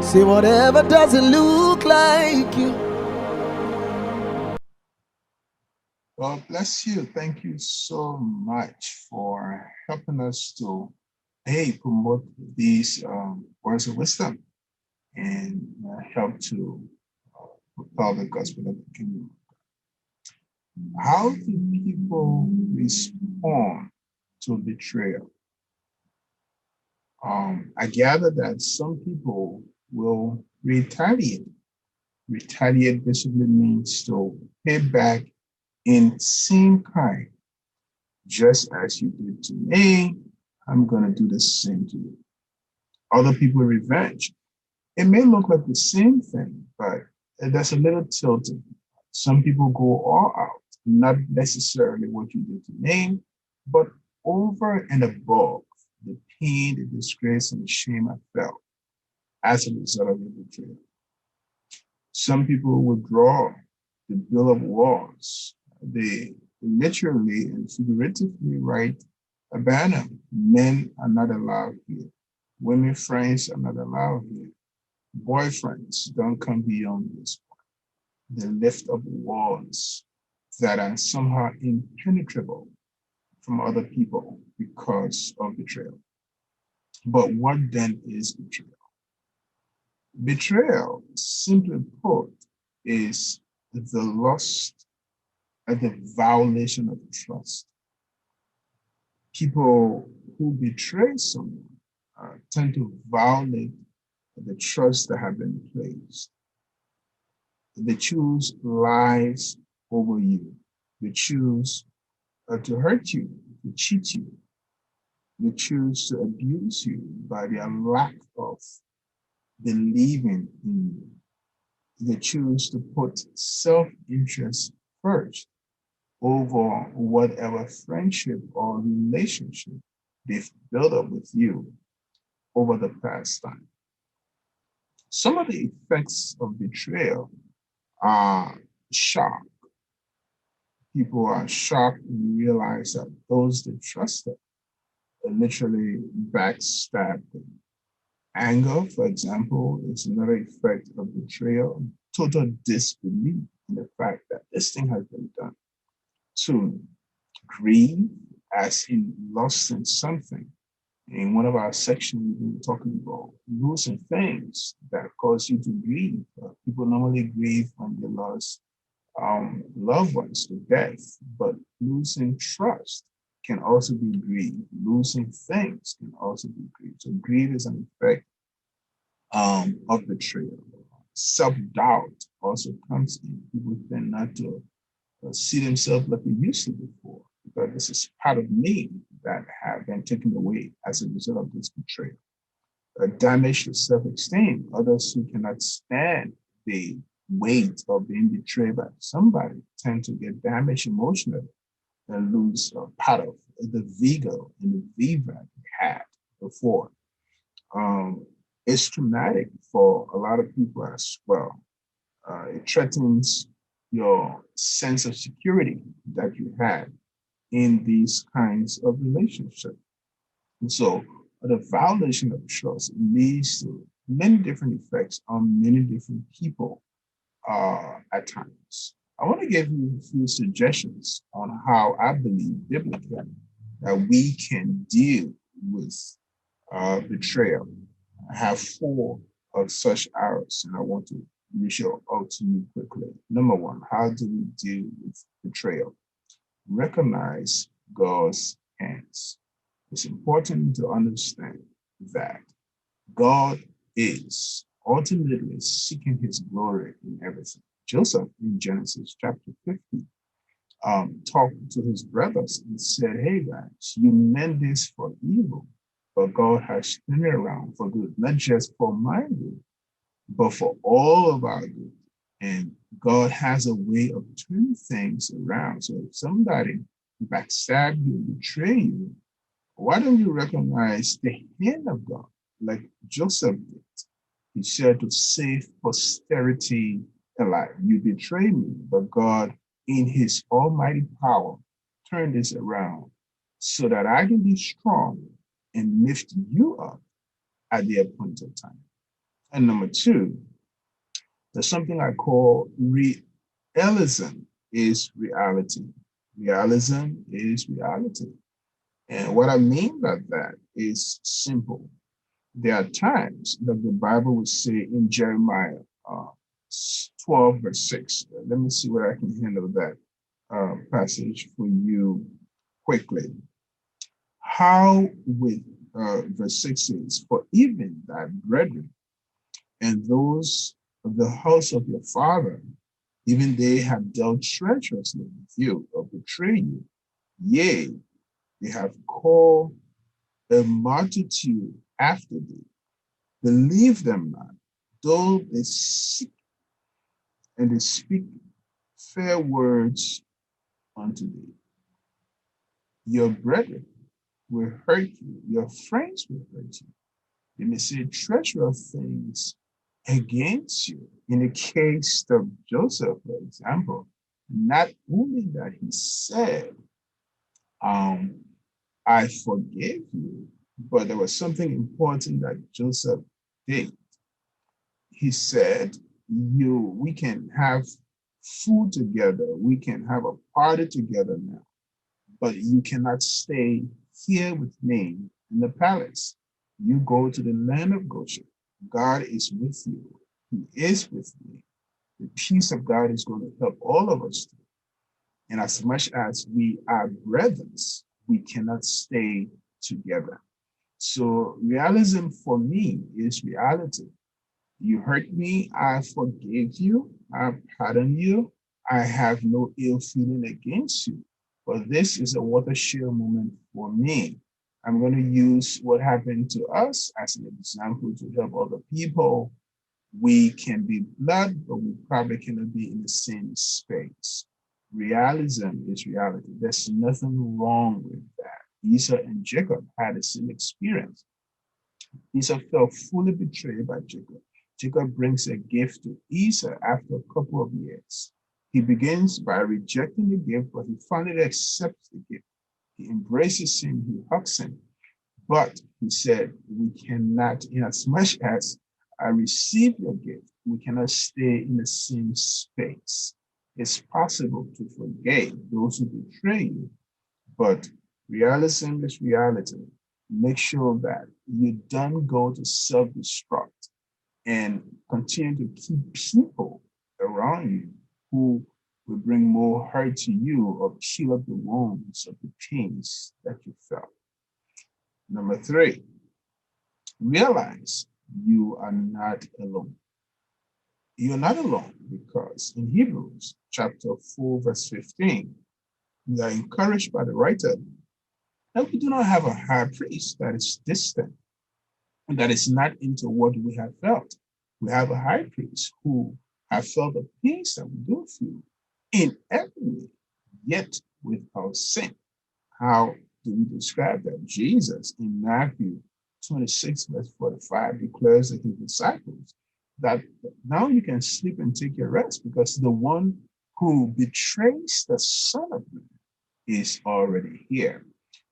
Say whatever doesn't look like you. Well, bless you. Thank you so much for helping us to promote these words of wisdom and help to propel the gospel of the kingdom. How do people respond to betrayal? I gather that some people will retaliate. Retaliate basically means to pay back in same kind. Just as you did to me, I'm going to do the same to you. Other people revenge. It may look like the same thing, but there's a little tilting. Some people go all out, not necessarily what you did to me, but over and above the pain, the disgrace, and the shame I felt as a result of the betrayal. Some people withdraw the bill of wars. They literally and figuratively write a banner. Men are not allowed here. Women friends are not allowed here. Boyfriends don't come beyond this point. They lift up walls that are somehow impenetrable from other people because of betrayal. But what then is betrayal? Betrayal, simply put, is the loss and the violation of trust. People who betray someone tend to violate the trust that have been placed. They choose lies over you. They choose to hurt you, to cheat you. They choose to abuse you by their lack of believing in you. They choose to put self-interest first over whatever friendship or relationship they've built up with you over the past time. Some of the effects of betrayal are shock. People are shocked when you realize that those they trusted are literally backstabbed them. Anger, for example, is another effect of betrayal, total disbelief in the fact that this thing has been done. Two, grief, as in lost in something. In one of our sections, we were talking about losing things that cause you to grieve. People normally grieve when they lost loved ones to death, but losing trust can also be grief. Losing things can also be grief. So grief is an effect of betrayal. Self-doubt also comes in. People tend not to see themselves like they used to before, because this is part of me that have been taken away as a result of this betrayal. Damage to self-esteem. Others who cannot stand the weight of being betrayed by somebody tend to get damaged emotionally and lose part of the vigor and the viva they had before. It's traumatic for a lot of people as well. It threatens your sense of security that you had in these kinds of relationships. And so the violation of trust leads to many different effects on many different people at times. I want to give you a few suggestions on how I believe biblically that we can deal with betrayal. I have four of such arrows, and I want to reach out to you quickly. Number one, how do we deal with betrayal? Recognize God's hands. It's important to understand that God is ultimately seeking his glory in everything. Joseph in Genesis chapter 50 talked to his brothers and said, hey guys, you meant this for evil, but God has turned it around for good, not just for my good, but for all of our good. And God has a way of turning things around. So if somebody backstab you, betray you, why don't you recognize the hand of God like Joseph did? He said to save posterity alive. You betrayed me, but God, in his almighty power, turned this around so that I can be strong and lift you up at the appointed time. And number two, there's something I call realism is reality. Realism is reality. And what I mean by that is simple. There are times that the Bible would say in Jeremiah 12, verse 6. Let me see where I can handle that passage for you quickly. How with verse 6 says, for even thy brethren and those of the house of your father, even they have dealt treacherously with you or betrayed you. Yea, they have called a multitude after thee. Believe them not, though they seek and they speak fair words unto thee. Your brethren will hurt you, your friends will hurt you. They may say treacherous things against you. In the case of Joseph, for example, not only that he said, I forgave you, but there was something important that Joseph did. He said, we can have food together, we can have a party together now, but you cannot stay here with me in the palace. You go to the land of Goshen. God is with you. He is with me. The peace of God is going to help all of us. And as much as we are brethren, we cannot stay together. So realism for me is reality. You hurt me, I forgave you, I pardon you, I have no ill feeling against you. But this is a watershed moment for me. I'm going to use what happened to us as an example to help other people. We can be blood, but we probably cannot be in the same space. Realism is reality. There's nothing wrong with that. Esau and Jacob had the same experience. Esau felt fully betrayed by Jacob. Jacob brings a gift to Esau after a couple of years. He begins by rejecting the gift, but he finally accepts the gift. He embraces him, he hugs him. But he said, we cannot, in as much as I receive your gift, we cannot stay in the same space. It's possible to forgive those who betray you, but realism is reality. Make sure that you don't go to self-destruct and continue to keep people around you who will bring more hurt to you or heal up the wounds of the pains that you felt. Number three, realize you are not alone. You're not alone because in Hebrews chapter 4, verse 15, we are encouraged by the writer that we do not have a high priest that is distant and that is not into what we have felt. We have a high priest who have felt the pains that we do feel in every way, yet without sin. How do we describe that? Jesus in Matthew 26, verse 45 declares to his disciples that now you can sleep and take your rest because the one who betrays the Son of Man is already here.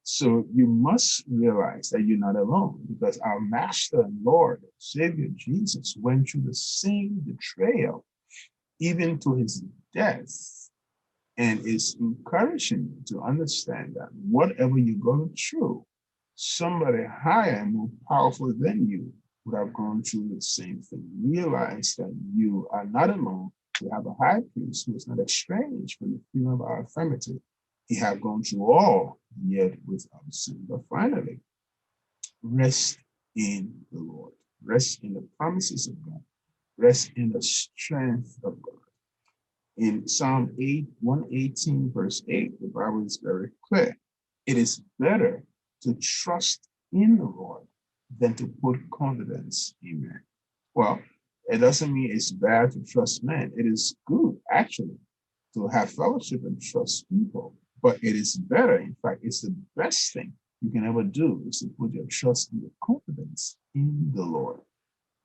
So you must realize that you're not alone because our Master and Lord, Savior Jesus went through the same betrayal, even to his death, and is encouraging you to understand that whatever you're going through, somebody higher and more powerful than you would have gone through the same thing. Realize that you are not alone. We have a high priest who is not estranged from the feeling of our infirmity. He have gone through all, yet without sin. But finally, rest in the Lord. Rest in the promises of God. Rest in the strength of God. In Psalm 118, verse 8, the Bible is very clear. It is better to trust in the Lord than to put confidence in man. Well, it doesn't mean it's bad to trust man. It is good, actually, to have fellowship and trust people. But it is better, in fact, it's the best thing you can ever do is to put your trust and your confidence in the Lord.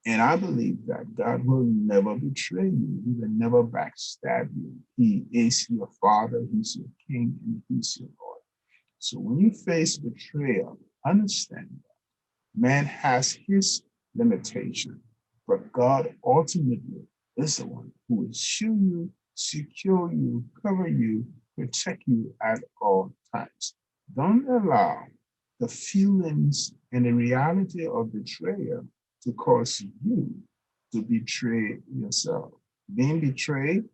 And I believe that God will never betray you. He will never backstab you. He is your Father, He's your King, and He's your Lord. So when you face betrayal, understand that man has his limitation. But God ultimately is the one who will shield you, secure you, cover you, protect you at all times. Don't allow the feelings and the reality of betrayal to cause you to betray yourself. Being betrayed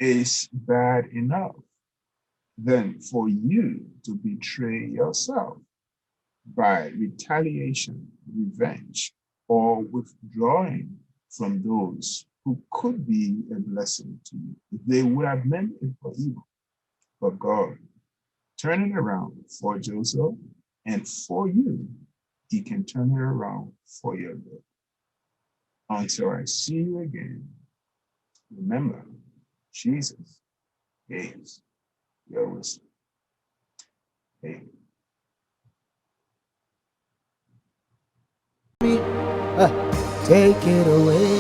is bad enough than for you to betray yourself by retaliation, revenge, or withdrawing from those who could be a blessing to you. They would have meant it for evil, but God turned it around for Joseph and for you. He can turn it around for your good. Until I see you again, remember, Jesus is your wisdom. Amen. Take it away.